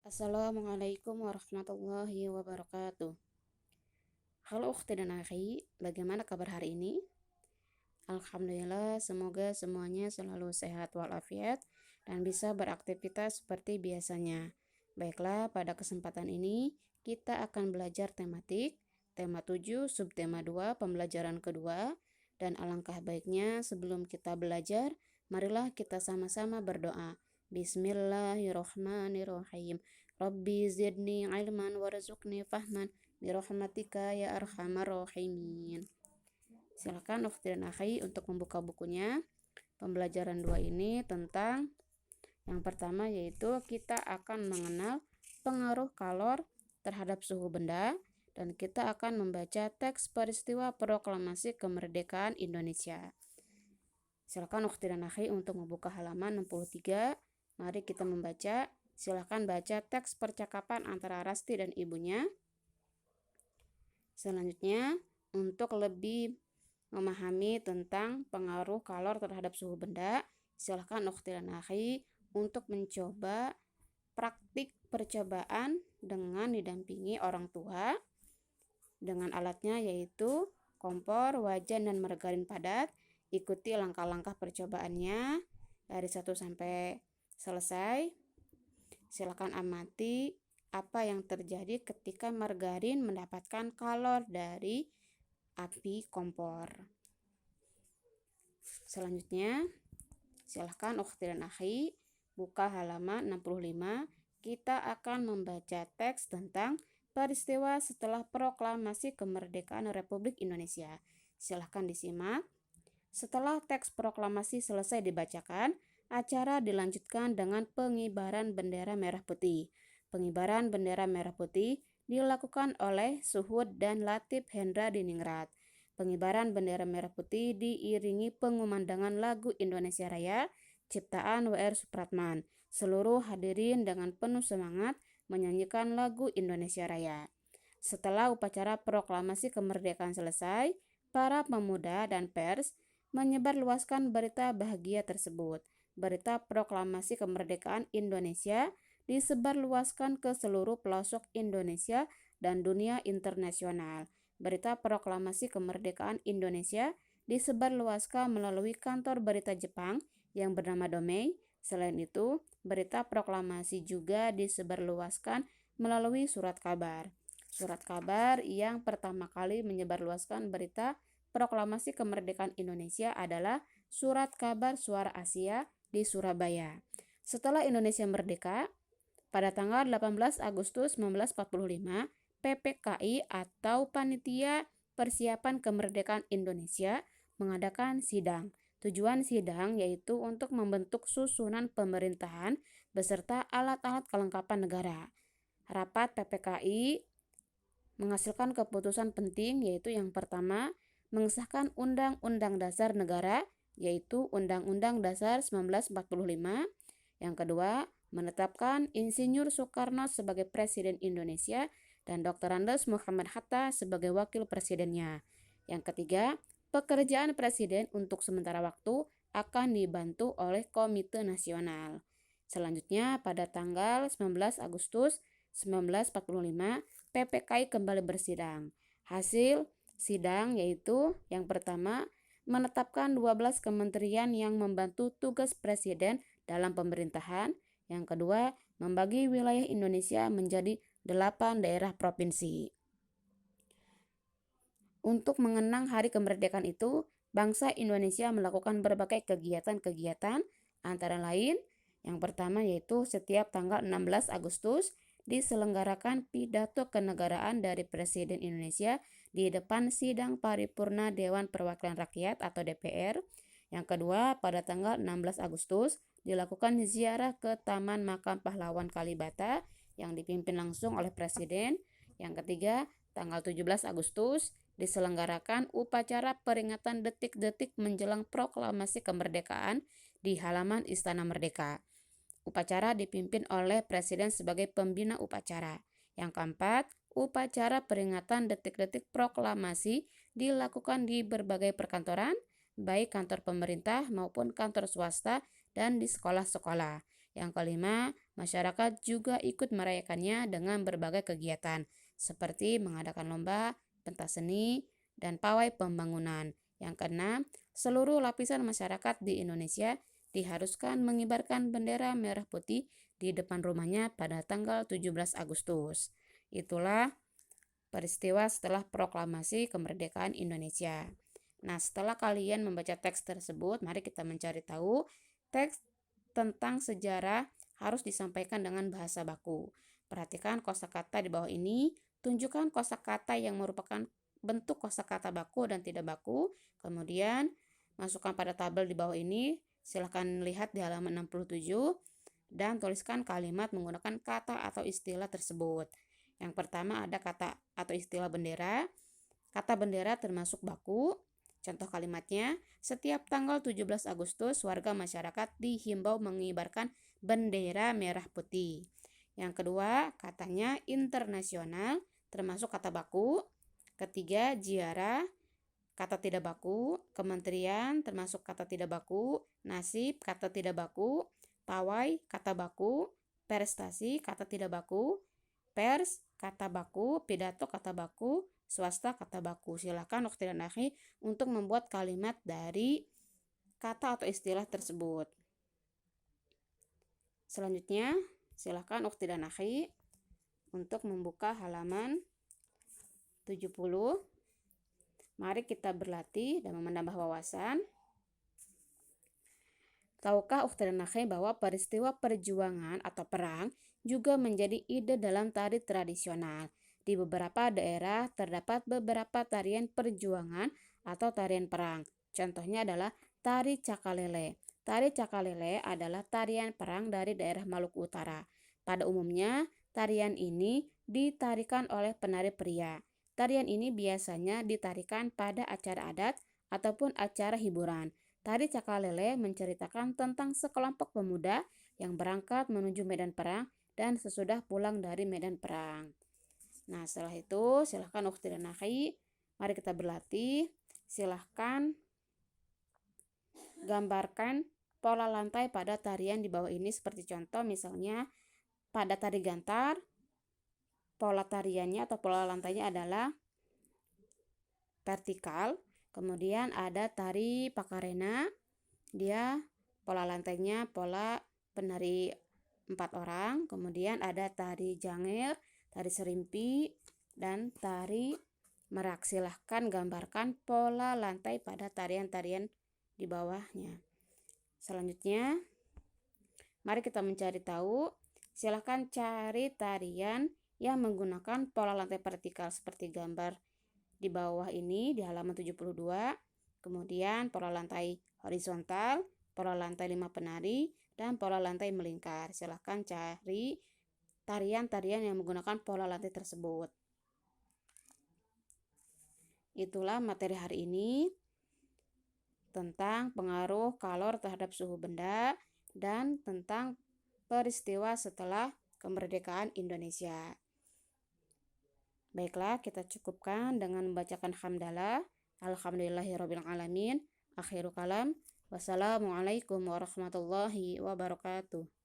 Assalamualaikum warahmatullahi wabarakatuh. Halo ukhti dan akhi, bagaimana kabar hari ini? Alhamdulillah, semoga semuanya selalu sehat walafiat dan bisa beraktivitas seperti biasanya. Baiklah, pada kesempatan ini kita akan belajar tematik, tema 7, subtema 2, pembelajaran kedua. Dan alangkah baiknya sebelum kita belajar, marilah kita sama-sama berdoa. Bismillahirrahmanirrahim. Rabbi zidni ilman warzuqni fahman birahmatika ya arhamar rahimin. Silakan ukhti dan akhi untuk membuka bukunya. Pembelajaran 2 ini tentang yang pertama yaitu kita akan mengenal pengaruh kalor terhadap suhu benda dan kita akan membaca teks peristiwa proklamasi kemerdekaan Indonesia. Silakan ukhti dan akhi untuk membuka halaman 63. Mari kita membaca. Silakan baca teks percakapan antara Rasti dan ibunya. Selanjutnya, untuk lebih memahami tentang pengaruh kalor terhadap suhu benda, silakan ukhti dan akhi untuk mencoba praktik percobaan dengan didampingi orang tua dengan alatnya yaitu kompor, wajan, dan margarin padat. Ikuti langkah-langkah percobaannya dari 1 sampai selesai. Silakan amati apa yang terjadi ketika margarin mendapatkan kalor dari api kompor. Selanjutnya, silakan ukhti dan akhi buka halaman 65. Kita akan membaca teks tentang peristiwa setelah proklamasi kemerdekaan Republik Indonesia. Silakan disimak. Setelah teks proklamasi selesai dibacakan, acara dilanjutkan dengan pengibaran bendera merah putih. Pengibaran bendera merah putih dilakukan oleh Suhud dan Latif Hendra Diningrat. Pengibaran bendera merah putih diiringi pengumandangan lagu Indonesia Raya ciptaan W.R. Supratman. Seluruh hadirin dengan penuh semangat menyanyikan lagu Indonesia Raya. Setelah upacara proklamasi kemerdekaan selesai, para pemuda dan pers menyebarluaskan berita bahagia tersebut. Berita proklamasi kemerdekaan Indonesia disebarluaskan ke seluruh pelosok Indonesia dan dunia internasional. Berita proklamasi kemerdekaan Indonesia disebarluaskan melalui kantor berita Jepang yang bernama Domei. Selain itu, berita proklamasi juga disebarluaskan melalui surat kabar. Surat kabar yang pertama kali menyebarluaskan berita proklamasi kemerdekaan Indonesia adalah Surat Kabar Suara Asia di Surabaya. Setelah Indonesia merdeka, pada tanggal 18 Agustus 1945, PPKI atau Panitia Persiapan Kemerdekaan Indonesia mengadakan sidang. Tujuan sidang yaitu untuk membentuk susunan pemerintahan beserta alat-alat kelengkapan negara. Rapat PPKI menghasilkan keputusan penting yaitu yang pertama, mengesahkan Undang-Undang Dasar Negara yaitu Undang-Undang Dasar 1945. Yang kedua, menetapkan Insinyur Soekarno sebagai Presiden Indonesia dan Dr. Andes Muhammad Hatta sebagai Wakil Presidennya. Yang ketiga, pekerjaan Presiden untuk sementara waktu akan dibantu oleh Komite Nasional. Selanjutnya, pada tanggal 19 Agustus 1945, PPKI kembali bersidang. Hasil sidang yaitu yang pertama, menetapkan 12 kementerian yang membantu tugas Presiden dalam pemerintahan. Yang kedua, membagi wilayah Indonesia menjadi 8 daerah provinsi. Untuk mengenang hari kemerdekaan itu, bangsa Indonesia melakukan berbagai kegiatan-kegiatan, antara lain yang pertama yaitu setiap tanggal 16 Agustus diselenggarakan pidato kenegaraan dari Presiden Indonesia di depan sidang paripurna Dewan Perwakilan Rakyat atau DPR. Yang kedua, pada tanggal 16 Agustus dilakukan ziarah ke Taman Makam Pahlawan Kalibata yang dipimpin langsung oleh Presiden. Yang ketiga, tanggal 17 Agustus diselenggarakan upacara peringatan detik-detik menjelang proklamasi kemerdekaan di halaman Istana Merdeka. Upacara dipimpin oleh Presiden sebagai pembina upacara. Yang keempat, upacara peringatan detik-detik proklamasi dilakukan di berbagai perkantoran, baik kantor pemerintah maupun kantor swasta dan di sekolah-sekolah. Yang kelima, masyarakat juga ikut merayakannya dengan berbagai kegiatan, seperti mengadakan lomba, pentas seni, dan pawai pembangunan. Yang keenam, seluruh lapisan masyarakat di Indonesia diharuskan mengibarkan bendera merah putih di depan rumahnya pada tanggal 17 Agustus. Itulah peristiwa setelah proklamasi kemerdekaan Indonesia. Nah, setelah kalian membaca teks tersebut, mari kita mencari tahu teks tentang sejarah harus disampaikan dengan bahasa baku. Perhatikan kosakata di bawah ini, tunjukkan kosakata yang merupakan bentuk kosakata baku dan tidak baku. Kemudian, masukkan pada tabel di bawah ini. Silahkan lihat di halaman 67 dan tuliskan kalimat menggunakan kata atau istilah tersebut. Yang pertama ada kata atau istilah bendera. Kata bendera termasuk baku. Contoh kalimatnya, setiap tanggal 17 Agustus warga masyarakat dihimbau mengibarkan bendera merah putih. Yang kedua, katanya internasional termasuk kata baku. Ketiga, ziarah, kata tidak baku. Kementerian termasuk kata tidak baku. Nasib, kata tidak baku. Pawai, kata baku. Prestasi, kata tidak baku. Pers, kata baku. Pidato, kata baku. Swasta, kata baku. Silakan ukhti dan akhi untuk membuat kalimat dari kata atau istilah tersebut. Selanjutnya, silakan ukhti dan akhi untuk membuka halaman 70. Mari kita berlatih dan menambah wawasan. Tahukah ukhti dan akhi bahwa peristiwa perjuangan atau perang juga menjadi ide dalam tari tradisional? Di beberapa daerah terdapat beberapa tarian perjuangan atau tarian perang. Contohnya adalah tari Cakalele. Tari Cakalele adalah tarian perang dari daerah Maluku Utara. Pada umumnya, tarian ini ditarikan oleh penari pria. Tarian ini biasanya ditarikan pada acara adat ataupun acara hiburan. Tari Cakalele menceritakan tentang sekelompok pemuda yang berangkat menuju medan perang dan sesudah pulang dari medan perang. Nah, setelah itu silahkan ukhti dan akhi, mari kita berlatih. Silahkan gambarkan pola lantai pada tarian di bawah ini seperti contoh misalnya pada tari gantar, pola tariannya atau pola lantainya adalah vertikal. Kemudian ada tari Pakarena, dia pola lantainya pola penari 4 orang. Kemudian ada tari Janger, tari Serimpi, dan tari Merak. Silahkan gambarkan pola lantai pada tarian-tarian di bawahnya. Selanjutnya, mari kita mencari tahu. Silahkan cari tarian yang menggunakan pola lantai vertikal seperti gambar di bawah ini di halaman 72. Kemudian pola lantai horizontal, pola lantai 5 penari, dan pola lantai melingkar. Silahkan cari tarian-tarian yang menggunakan pola lantai tersebut. Itulah materi hari ini tentang pengaruh kalor terhadap suhu benda dan tentang peristiwa setelah kemerdekaan Indonesia. Baiklah, kita cukupkan dengan membacakan hamdalah. Alhamdulillahirabbil alamin. Akhirul kalam. Wassalamualaikum warahmatullahi wabarakatuh.